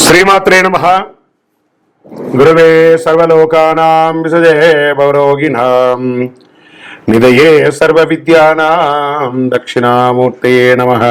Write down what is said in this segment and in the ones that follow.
శ్రీమాత్రే నమః. గురవే సర్వలోకానాం విసజే భవరోగిణాం నిదయే సర్వ విద్యానాం దక్షిణామూర్తయే నమః.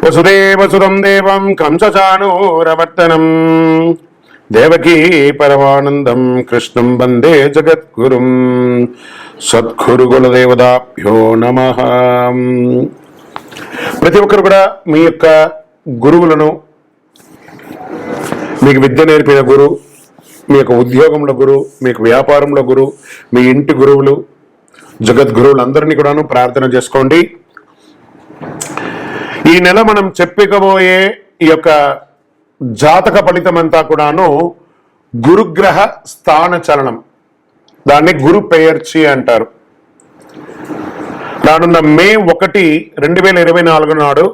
వసుదేవసుతం దేవం కంసచానూరవర్తనం దేవకీ పరమానందం కృష్ణం వందే జగద్గురుం. సద్గురు గురుదేవతాభ్యో నమః. ప్రతి ఒక్కరు కూడా మీ యొక్క గురువులను, మీకు విద్య నేర్పిన గురు, మీ యొక్క ఉద్యోగంలో గురు, మీకు వ్యాపారంలో గురు, మీ ఇంటి గురువులు, జగద్గురువులు అందరినీ కూడాను ప్రార్థన చేసుకోండి. ఈ నెల మనం చెప్పుకోబోయే ఈ యొక్క జాతక ఫలితం అంతా కూడాను గురుగ్రహ స్థాన చలనం, దాన్ని గురు పెయర్చి అంటారు. రానున్న మే 1, 2024 నాడు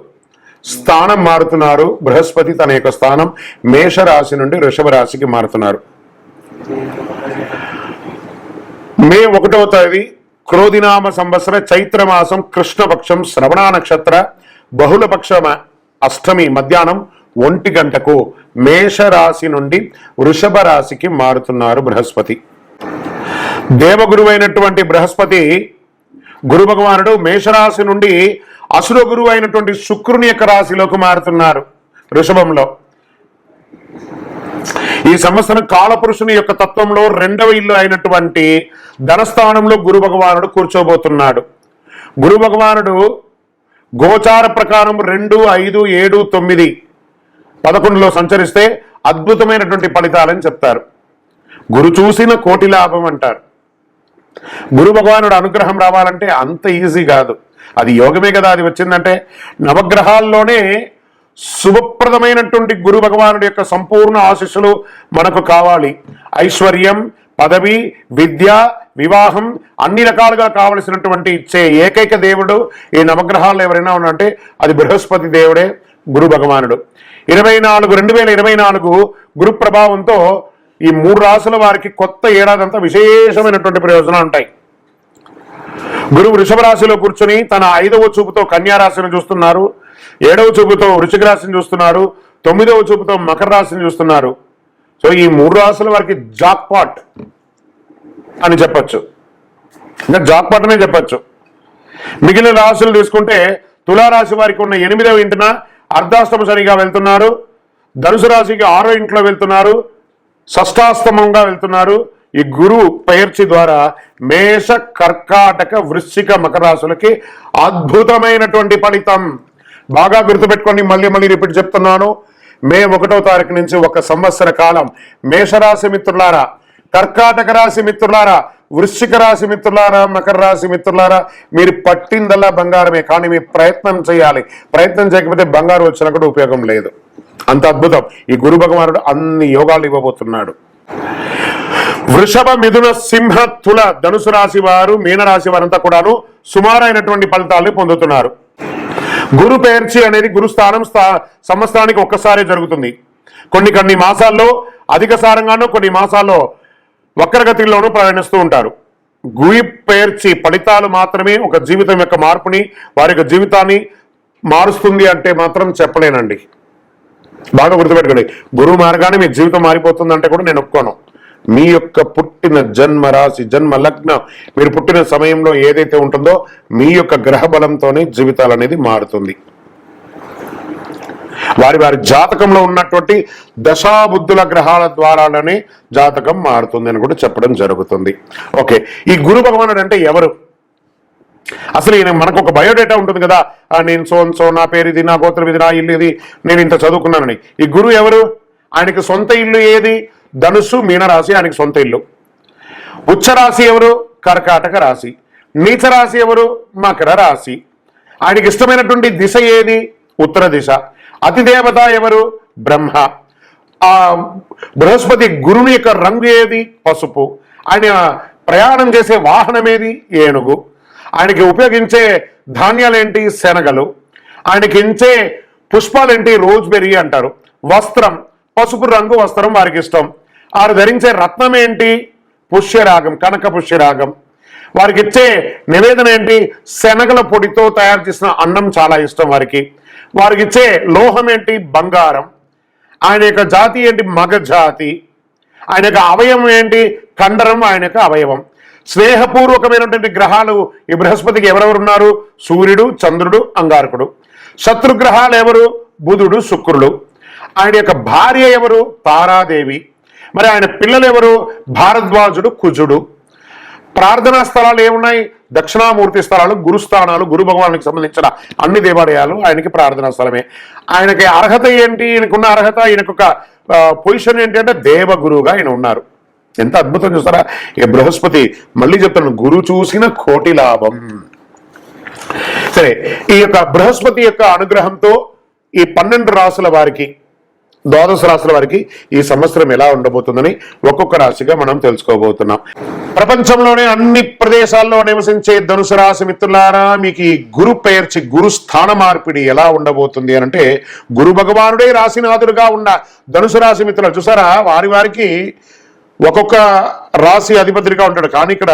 స్థానం మారుతున్నారు. బృహస్పతి తన యొక్క స్థానం మేషరాశి నుండి వృషభ రాశికి మారుతున్నారు. మే 1వ తేదీ క్రోధినామ సంవత్సర చైత్రమాసం కృష్ణపక్షం శ్రవణ నక్షత్ర బహుళపక్ష అష్టమి మధ్యాహ్నం 1 గంటకు మేషరాశి నుండి వృషభ రాశికి మారుతున్నారు బృహస్పతి. దేవగురువు అయినటువంటి బృహస్పతి గురు భగవానుడు మేషరాశి నుండి అసుర గురువు అయినటువంటి శుక్రుని యొక్క రాశిలోకి మారుతున్నారు వృషభంలో. ఈ సంవత్సరం కాలపురుషుని యొక్క తత్వంలో 2వ ఇల్లు అయినటువంటి ధనస్థానంలో గురు భగవానుడు కూర్చోబోతున్నాడు. గురు భగవానుడు గోచార ప్రకారం 2, 5, 7, 9, 11లో సంచరిస్తే అద్భుతమైనటువంటి ఫలితాలని చెప్తారు. గురు చూసిన కోటి లాభం అంటారు. గురు భగవానుడు అనుగ్రహం రావాలంటే అంత ఈజీ కాదు, అది యోగమే కదా. అది వచ్చిందంటే నవగ్రహాల్లోనే శుభప్రదమైనటువంటి గురు భగవానుడి యొక్క సంపూర్ణ ఆశీస్సులు మనకు కావాలి. ఐశ్వర్యం, పదవి, విద్య, వివాహం అన్ని రకాలుగా కావలసినటువంటి ఇచ్చే ఏకైక దేవుడు ఈ నవగ్రహాల్లో ఎవరైనా ఉన్నంటే అది బృహస్పతి దేవుడే, గురు భగవానుడు. 2024 గురు ప్రభావంతో ఈ 3 రాశుల వారికి కొత్త ఏడాదంతా విశేషమైనటువంటి ప్రయోజనాలు ఉంటాయి. గురువు వృషభ రాశిలో కూర్చొని తన 5వ చూపుతో కన్యా రాశిని చూస్తున్నారు, 7వ చూపుతో వృశ్చిక రాశిని చూస్తున్నారు, 9వ చూపుతో మకర రాశిని చూస్తున్నారు. సో ఈ 3 రాశుల వారికి జాక్పాట్ అని చెప్పచ్చు, ఇంకా జాక్పాట్ అనే చెప్పచ్చు. మిగిలిన రాశులు తీసుకుంటే తులారాశి వారికి ఉన్న 8వ ఇంటిన అర్ధాష్టమ శనిగా వెళ్తున్నారు, ధనుసు రాశికి 6వ ఇంట్లో వెళ్తున్నారు, షష్టాష్టమంగా వెళ్తున్నారు. ఈ గురు పెయర్చి ద్వారా మేష, కర్కాటక, వృశ్చిక, మకర రాశులకి అద్భుతమైనటువంటి ఫలితం. బాగా గుర్తుపెట్టుకోండి, మళ్ళీ రిపీట్ చెప్తున్నాను. మే 1వ తారీఖు నుంచి 1 సంవత్సర కాలం మేషరాశి మిత్రులారా, కర్కాటక రాశి మిత్రులారా, వృశ్చిక రాశి మిత్రులారా, మకర రాశి మిత్రులారా, మీరు పట్టిందల్లా బంగారమే. కానీ మీరు ప్రయత్నం చేయాలి. ప్రయత్నం చేయకపోతే బంగారు వచ్చినా కూడా ఉపయోగం లేదు. అంత అద్భుతం ఈ గురు భగవానుడు అన్ని యోగాలు ఇవ్వబోతున్నాడు. వృషభ, మిథున, సింహ, తుల, ధనుసు రాశి వారు, మీనరాశి వారంతా కూడాను సుమారైనటువంటి ఫలితాలను పొందుతున్నారు. గురు పెయర్చి అనేది గురుస్థానం సంవత్సరానికి ఒక్కసారి జరుగుతుంది. కొన్ని మాసాల్లో అధిక సారంగానూ, కొన్ని మాసాల్లో వక్రగతిలోనూ ప్రయాణిస్తూ ఉంటారు. గురు పెయర్చి ఫలితాలు మాత్రమే ఒక జీవితం యొక్క మార్పుని, వారి యొక్క జీవితాన్ని మారుస్తుంది అంటే మాత్రం చెప్పలేనండి. బాగా గుర్తుపెట్టుకోండి, గురువు మార్గాన్ని మీ జీవితం మారిపోతుందంటే కూడా నేను ఒప్పుకోను. మీ యొక్క పుట్టిన జన్మ రాశి, జన్మ లగ్నం, మీరు పుట్టిన సమయంలో ఏదైతే ఉంటుందో మీ యొక్క గ్రహ బలంతోనే జీవితాలు అనేది మారుతుంది. వారి జాతకంలో ఉన్నటువంటి దశాబుద్ధుల గ్రహాల ద్వారానే జాతకం మారుతుంది అని కూడా చెప్పడం జరుగుతుంది. ఓకే, ఈ గురు భగవానుడు అంటే ఎవరు? అసలు ఈయన మనకు ఒక బయోడేటా ఉంటుంది కదా, నేను సో నా పేరు ఇది, నా గోత్రం ఇది, నా ఇల్లు ఇది, నేను ఇంత చదువుకున్నానని. ఈ గురువు ఎవరు? ఆయనకి సొంత ఇల్లు ఏది? ధనుసు, మీనరాశి ఆయనకి సొంత ఇల్లు. ఉచ్చరాశి ఎవరు? కర్కాటక రాశి. నీచ రాశి ఎవరు? మకర రాశి. ఆయనకి ఇష్టమైనటువంటి దిశ ఏది? ఉత్తర దిశ. అతిదేవత ఎవరు? బ్రహ్మ. ఆ బృహస్పతి గురుని యొక్క రంగు ఏది? పసుపు. ఆయన ప్రయాణం చేసే వాహనం ఏది? ఏనుగు. ఆయనకి ఉపయోగించే ధాన్యాలేంటి? శనగలు. ఆయనకి ఇచ్చే పుష్పాలేంటి? రోజ్బెర్రీ అంటారు. వస్త్రం పసుపు రంగు వస్త్రం వారికి ఇష్టం. వారు ధరించే రత్నం ఏంటి? పుష్యరాగం, కనక పుష్యరాగం. వారికి ఇచ్చే నివేదన ఏంటి? శనగల పొడితో తయారు చేసిన అన్నం చాలా ఇష్టం వారికి. వారికి ఇచ్చే లోహం ఏంటి? బంగారం. ఆయన యొక్క జాతి ఏంటి? మగ జాతి. ఆయన యొక్క అవయవం ఏంటి? కండరం ఆయన యొక్క అవయవం. స్నేహపూర్వకమైనటువంటి గ్రహాలు ఈ బృహస్పతికి ఎవరెవరు ఉన్నారు? సూర్యుడు, చంద్రుడు, అంగారకుడు. శత్రుగ్రహాలు ఎవరు? బుధుడు, శుక్రుడు. ఆయన యొక్క భార్య ఎవరు? తారాదేవి. మరి ఆయన పిల్లలు ఎవరు? భారద్వాజుడు, కుజుడు. ప్రార్థనా స్థలాలు ఏమున్నాయి? దక్షిణామూర్తి స్థలాలు, గురుస్థానాలు, గురు భగవానికి సంబంధించిన అన్ని దేవాలయాలు ఆయనకి ప్రార్థనా స్థలమే. ఆయనకి అర్హత ఏంటి? ఈయనకున్న అర్హత, ఈయనకు పొజిషన్ ఏంటి అంటే దేవగురువుగా ఆయన ఉన్నారు. ఎంత అద్భుతం చూస్తారా? ఇక బృహస్పతి మళ్ళీ చెప్తాను, గురు చూసిన కోటి లాభం. సరే, ఈ యొక్క బృహస్పతి యొక్క అనుగ్రహంతో ఈ 12 రాసుల వారికి, ద్వాదశ రాశుల వారికి ఈ సంవత్సరం ఎలా ఉండబోతుందని ఒక్కొక్క రాశిగా మనం తెలుసుకోబోతున్నాం. ప్రపంచంలోనే అన్ని ప్రదేశాల్లో నివసించే ధనుసు రాశి మిత్రులారా, మీకు ఈ గురు పేర్చి గురు స్థాన మార్పిడి ఎలా ఉండబోతుంది అని అంటే, గురు భగవానుడే రాశినాథుడుగా ఉన్న ధనుసు రాశి మిత్రులు చూసారా, వారికి ఒక్కొక్క రాశి అధిపతిగా ఉంటాడు. కానీ ఇక్కడ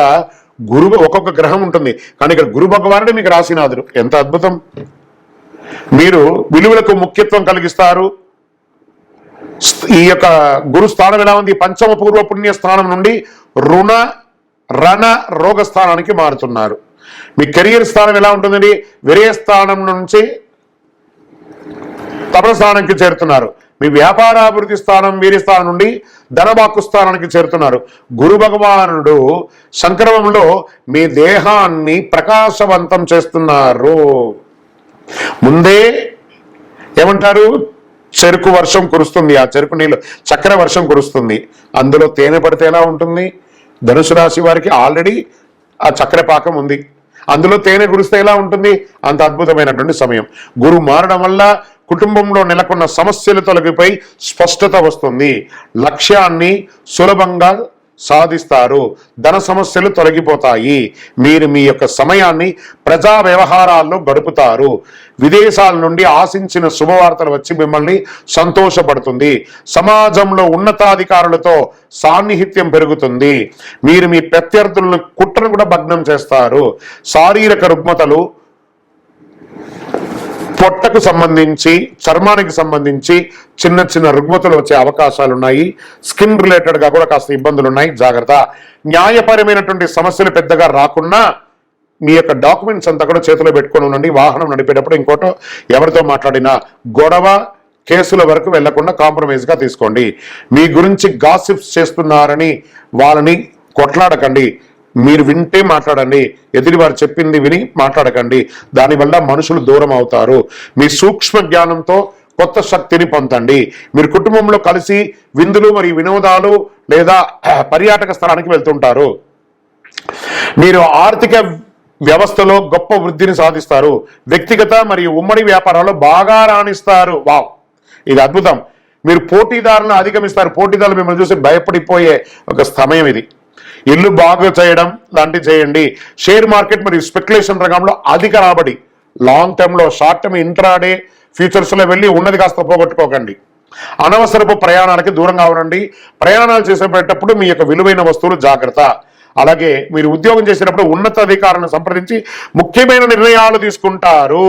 గురువు ఒక్కొక్క గ్రహం ఉంటుంది, కానీ ఇక్కడ గురు భగవానుడే మీకు రాశినాథుడు. ఎంత అద్భుతం! మీరు విలువలకు ముఖ్యత్వం కలిగిస్తారు. ఈ యొక్క గురు స్థానం ఎలా ఉంది? పంచమ పూర్వ పుణ్య స్థానం నుండి రుణ రణ రోగ స్థానానికి మారుతున్నారు. మీ కెరియర్ స్థానం ఎలా ఉంటుందండి? విరయ స్థానం నుంచి తపన స్థానానికి చేరుతున్నారు. మీ వ్యాపారాభివృద్ధి స్థానం వీరి స్థానం నుండి ధనవాక్కు స్థానానికి చేరుతున్నారు. గురు భగవానుడు సంక్రమంలో మీ దేహాన్ని ప్రకాశవంతం చేస్తున్నారు. ముందే ఏమంటారు? చెరుకు వర్షం కురుస్తుంది, ఆ చెరుకు నీళ్ళు చక్కెర వర్షం కురుస్తుంది. అందులో తేనె పడితే ఎలా ఉంటుంది? ధనుసు రాశి వారికి ఆల్రెడీ ఆ చక్కెర పాకం ఉంది, అందులో తేనె కురిస్తే ఎలా ఉంటుంది? అంత అద్భుతమైనటువంటి సమయం. గురువు మారడం వల్ల కుటుంబంలో నెలకొన్న సమస్యలు తొలగిపోయి స్పష్టత వస్తుంది. లక్ష్యాన్ని సులభంగా సాధిస్తారు. ధన సమస్యలు తొలగిపోతాయి. మీరు మీ యొక్క సమయాన్ని ప్రజా వ్యవహారాల్లో గడుపుతారు. విదేశాల నుండి ఆశించిన శుభవార్తలు వచ్చి మిమ్మల్ని సంతోషపడుతుంది. సమాజంలో ఉన్నతాధికారులతో సాన్నిహిత్యం పెరుగుతుంది. మీరు మీ ప్రత్యర్థులను కుట్రను కూడా భగ్నం చేస్తారు. శారీరక రుగ్మతలు, పొట్టకు సంబంధించి, చర్మానికి సంబంధించి చిన్న చిన్న రుగ్మతలు వచ్చే అవకాశాలు ఉన్నాయి. స్కిన్ రిలేటెడ్ గా కూడా కాస్త ఇబ్బందులు ఉన్నాయి, జాగ్రత్త. న్యాయపరమైనటువంటి సమస్యలు పెద్దగా రాకుండా మీ యొక్క డాక్యుమెంట్స్ అంతా కూడా చేతిలో పెట్టుకొని ఉండండి. వాహనం నడిపేటప్పుడు ఇంకోటో ఎవరితో మాట్లాడినా గొడవ కేసుల వరకు వెళ్లకుండా కాంప్రమైజ్ గా తీసుకోండి. మీ గురించి గాసిప్స్ చేస్తున్నారని వాళ్ళని కొట్లాడకండి. మీరు వింటే మాట్లాడండి, ఎదుటి వారు చెప్పింది విని మాట్లాడకండి. దానివల్ల మనుషులు దూరం అవుతారు. మీ సూక్ష్మ జ్ఞానంతో కొత్త శక్తిని పొందండి. మీరు కుటుంబంలో కలిసి విందులు మరియు వినోదాలు లేదా పర్యాటక స్థలానికి వెళ్తుంటారు. మీరు ఆర్థిక వ్యవస్థలో గొప్ప వృద్ధిని సాధిస్తారు. వ్యక్తిగత మరియు ఉమ్మడి వ్యాపారాల్లో బాగా రాణిస్తారు. వావ్, ఇది అద్భుతం. మీరు పోటీదారులను అధిగమిస్తారు. పోటీదారులు మిమ్మల్ని చూసి భయపడిపోయే ఒక సమయం ఇది. ఇల్లు బాగా చేయడం లాంటివి చేయండి. షేర్ మార్కెట్ మరియు స్పెక్యులేషన్ రంగంలో అధిక రాబడి. లాంగ్ టర్మ్ లో, షార్ట్ టర్మ్, ఇంట్రాడే ఫ్యూచర్స్ లో వెళ్ళి ఉన్నది కాస్త పోగొట్టుకోకండి. అనవసరపు ప్రయాణాలకి దూరంగా ఉండండి. ప్రయాణాలు చేసేటప్పుడు మీ యొక్క విలువైన వస్తువులు జాగ్రత్త. అలాగే మీరు ఉద్యోగం చేసేటప్పుడు ఉన్నతాధికారులను సంప్రదించి ముఖ్యమైన నిర్ణయాలు తీసుకుంటారు.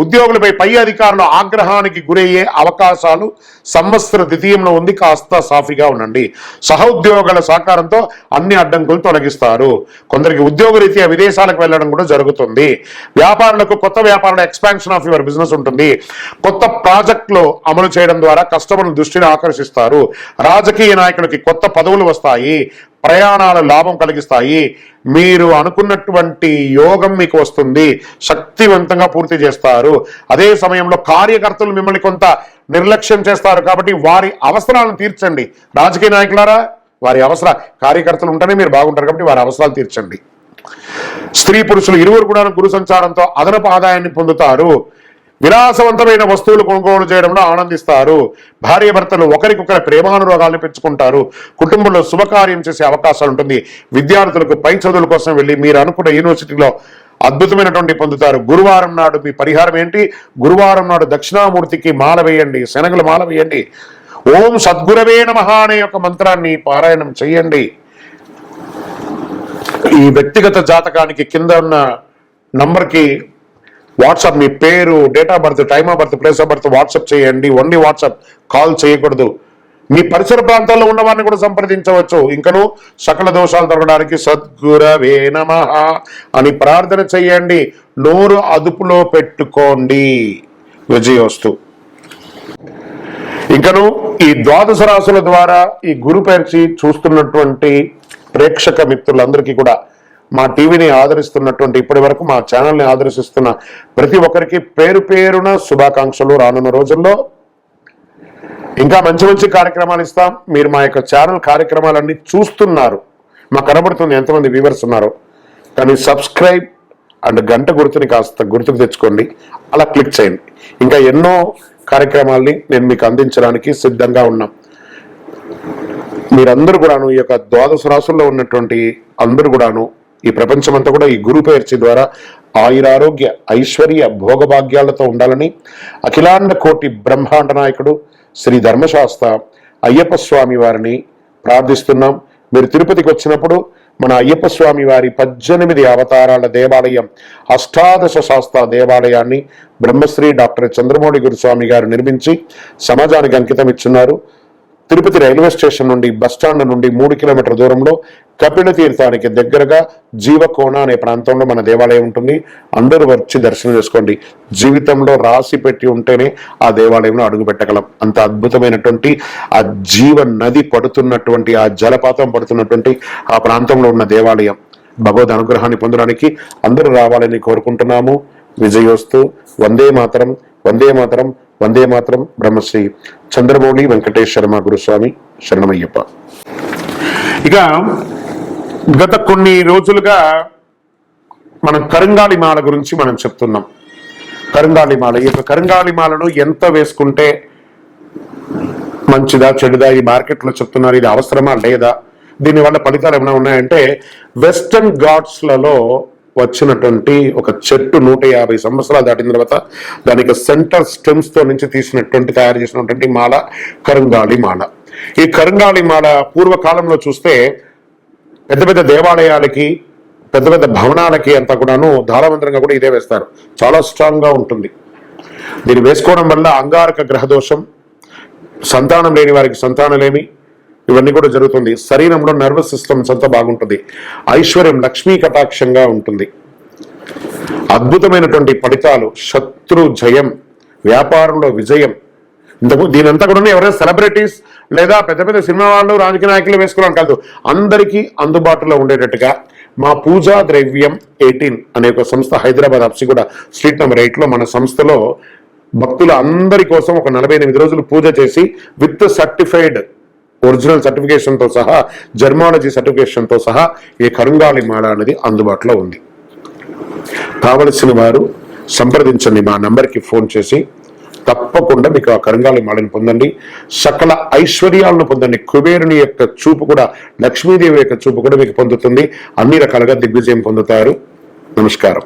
ఉద్యోగులపై పై అధికారులు ఆగ్రహానికి గురయ్యే అవకాశాలు సంవత్సర ద్వితీయంలో ఉంది. కాస్త సాఫీగా ఉండండి. సహోద్యోగుల సహకారంతో అన్ని అడ్డంకులు తొలగిస్తారు. కొందరికి ఉద్యోగరీత్యా విదేశాలకు వెళ్ళడం కూడా జరుగుతుంది. వ్యాపారులకు కొత్త వ్యాపారాల ఎక్స్పాన్షన్ ఆఫ్ యువర్ బిజినెస్ ఉంటుంది. కొత్త ప్రాజెక్టులు అమలు చేయడం ద్వారా కస్టమర్ల దృష్టిని ఆకర్షిస్తారు. రాజకీయ నాయకులకి కొత్త పదవులు వస్తాయి. ప్రయాణాలు లాభం కలిగిస్తాయి. మీరు అనుకున్నటువంటి యోగం మీకు వస్తుంది. శక్తివంతంగా పూర్తి చేస్తారు. అదే సమయంలో కార్యకర్తలు మిమ్మల్ని కొంత నిర్లక్ష్యం చేస్తారు. కాబట్టి వారి అవసరాలను తీర్చండి. రాజకీయ నాయకులారా, వారి కార్యకర్తలు ఉంటేనే మీరు బాగుంటారు. కాబట్టి వారి అవసరాలు తీర్చండి. స్త్రీ పురుషులు ఇరువురు కూడా గురు సంచారంతో అదనపు ఆదాయాన్ని పొందుతారు. విలాసవంతమైన వస్తువులు కొనుగోలు చేయడంలో ఆనందిస్తారు. భార్య భర్తలు ఒకరికొకరి ప్రేమానురాగాలను పెంచుకుంటారు. కుటుంబంలో శుభకార్యం చేసే అవకాశాలు ఉంటుంది. విద్యార్థులకు పై చదువుల కోసం వెళ్ళి మీరు అనుకున్న యూనివర్సిటీలో అద్భుతమైనటువంటి పొందుతారు. గురువారం నాడు మీ పరిహారం ఏంటి? గురువారం నాడు దక్షిణామూర్తికి మాల వేయండి, శనగలు మాల వేయండి. ఓం సద్గురవే నమః అనే యొక్క మంత్రాన్ని పారాయణం చేయండి. ఈ వ్యక్తిగత జాతకానికి కింద ఉన్న నంబర్కి వాట్సాప్ మీ పేరు, date of birth, time of birth, place of birth WhatsApp చేయండి. ఓన్లీ వాట్సాప్, కాల్ చేయకూడదు. మీ పరిసర ప్రాంతాల్లో ఉన్న వారిని కూడా సంప్రదించవచ్చు. ఇంకను సకల దోషాలు తొలగడానికి సద్గురవే నమః అని ప్రార్థన చేయండి. నోరు అదుపులో పెట్టుకోండి. విజయోస్తు. ఇంకను ఈ ద్వాదశ రాశుల ద్వారా ఈ గురు పరీక్ష చూస్తున్నటువంటి ప్రేక్షక మిత్రులందరికీ కూడా, మా టీవీని ఆదరిస్తున్నటువంటి, ఇప్పటి వరకు మా ఛానల్ని ఆదరిస్తున్న ప్రతి ఒక్కరికి పేరు పేరున శుభాకాంక్షలు. రానున్న రోజుల్లో ఇంకా మంచి మంచి కార్యక్రమాలు ఇస్తాం. మీరు మా యొక్క ఛానల్ కార్యక్రమాలన్నీ చూస్తున్నారు, మాకు కనబడుతుంది ఎంతమంది వ్యూవర్స్ ఉన్నారో. కానీ సబ్స్క్రైబ్ అండ్ గంట గుర్తుని కాస్త గుర్తుకు తెచ్చుకోండి, అలా క్లిక్ చేయండి. ఇంకా ఎన్నో కార్యక్రమాల్ని నేను మీకు అందించడానికి సిద్ధంగా ఉన్నాం. మీరందరూ కూడాను, ఈ యొక్క ద్వాదశ రాశుల్లో ఉన్నటువంటి అందరూ కూడాను, ఈ ప్రపంచమంతా కూడా ఈ గురు పరీక్ష ద్వారా ఆయురారోగ్య ఐశ్వర్య భోగభాగ్యాలతో ఉండాలని అఖిలాండ కోటి బ్రహ్మాండ నాయకుడు శ్రీ ధర్మశాస్త్ర అయ్యప్ప స్వామి వారిని ప్రార్థిస్తున్నాం. మీరు తిరుపతికి వచ్చినప్పుడు మన అయ్యప్ప స్వామి వారి 18 అవతారాల దేవాలయం, అష్టాదశ శాస్త్ర దేవాలయాన్ని బ్రహ్మశ్రీ డాక్టర్ చంద్రమౌళి గురుస్వామి గారు నిర్మించి సమాజానికి అంకితం ఇచ్చున్నారు. తిరుపతి రైల్వే స్టేషన్ నుండి, బస్టాండ్ నుండి 3 కిలోమీటర్ల దూరంలో కపిల తీర్థానికి దగ్గరగా జీవకోణ అనే ప్రాంతంలో మన దేవాలయం ఉంటుంది. అందరూ వచ్చి దర్శనం చేసుకోండి. జీవితంలో రాసి పెట్టి ఉంటేనే ఆ దేవాలయంలో అడుగు పెట్టగలం. అంత అద్భుతమైనటువంటి ఆ జీవ నది పడుతున్నటువంటి, ఆ జలపాతం పడుతున్నటువంటి ఆ ప్రాంతంలో ఉన్న దేవాలయం. భగవద్ అనుగ్రహాన్ని పొందడానికి అందరూ రావాలని కోరుకుంటున్నాము. విజయోస్తు. వందే మాతరం, వందే మాతరం, వందే మాతరం. బ్రహ్మశ్రీ చంద్రమౌళి వెంకటేశ్వర శర్మ గురుస్వామి శరణమయ్యప్ప. ఇక గత కొన్ని రోజులుగా మనం కరంగాళి మాల గురించి మనం చెప్తున్నాం. కరంగాళి మాల, ఈ యొక్క కరంగాళి మాలను ఎంత వేసుకుంటే మంచిదా చెడుదా, ఈ మార్కెట్లో చెప్తున్నారు, ఇది అవసరమా లేదా, దీనివల్ల ఫలితాలు ఏమైనా ఉన్నాయంటే, వెస్టర్న్ ఘాట్స్లలో వచ్చినటువంటి ఒక చెట్టు 150 సంవత్సరాలు దాటిన తర్వాత దానికి సెంటర్ స్టెమ్స్ తో నుంచి తీసినటువంటి, తయారు చేసినటువంటి మాల కరంగాళి మాల. ఈ కరంగాళి మాల పూర్వకాలంలో చూస్తే పెద్ద పెద్ద దేవాలయాలకి, పెద్ద పెద్ద భవనాలకి అంతా కూడాను ధారావంతరంగా కూడా ఇదే వేస్తారు. చాలా స్ట్రాంగ్ గా ఉంటుంది. దీన్ని వేసుకోవడం వల్ల అంగారక గ్రహదోషం, సంతానం లేని వారికి సంతానలేమి, ఇవన్నీ కూడా జరుగుతుంది. శరీరంలో నర్వస్ సిస్టమ్స్ అంతా బాగుంటుంది. ఐశ్వర్యం, లక్ష్మీ కటాక్షంగా ఉంటుంది. అద్భుతమైనటువంటి ఫలితాలు, శత్రు జయం, వ్యాపారంలో విజయం. దీనంతా కూడా ఎవరైనా సెలబ్రిటీస్ లేదా పెద్ద పెద్ద సినిమా వాళ్ళు, రాజకీయ నాయకులు వేసుకోవడం కాదు, అందరికీ అందుబాటులో ఉండేటట్టుగా మా పూజా ద్రవ్యం 18 అనే ఒక సంస్థ హైదరాబాద్ హబ్సిగూడ స్ట్రీట్ నెంబర్ 8లో మన సంస్థలో భక్తుల అందరి కోసం ఒక 48 రోజులు పూజ చేసి విత్ సర్టిఫైడ్ ఒరిజినల్ సర్టిఫికేషన్ తో సహా, జర్మాలజీ సర్టిఫికేషన్ తో సహా ఈ కరంగాళి మాల అనేది అందుబాటులో ఉంది. కావలసిన వారు సంప్రదించండి. మా నంబర్కి ఫోన్ చేసి తప్పకుండా మీకు ఆ కరంగాళి మాలను పొందండి. సకల ఐశ్వర్యాలను పొందండి. కుబేరుని యొక్క చూపు కూడా, లక్ష్మీదేవి యొక్క చూపు కూడా మీకు పొందుతుంది. అన్ని రకాలుగా దిగ్విజయం పొందుతారు. నమస్కారం.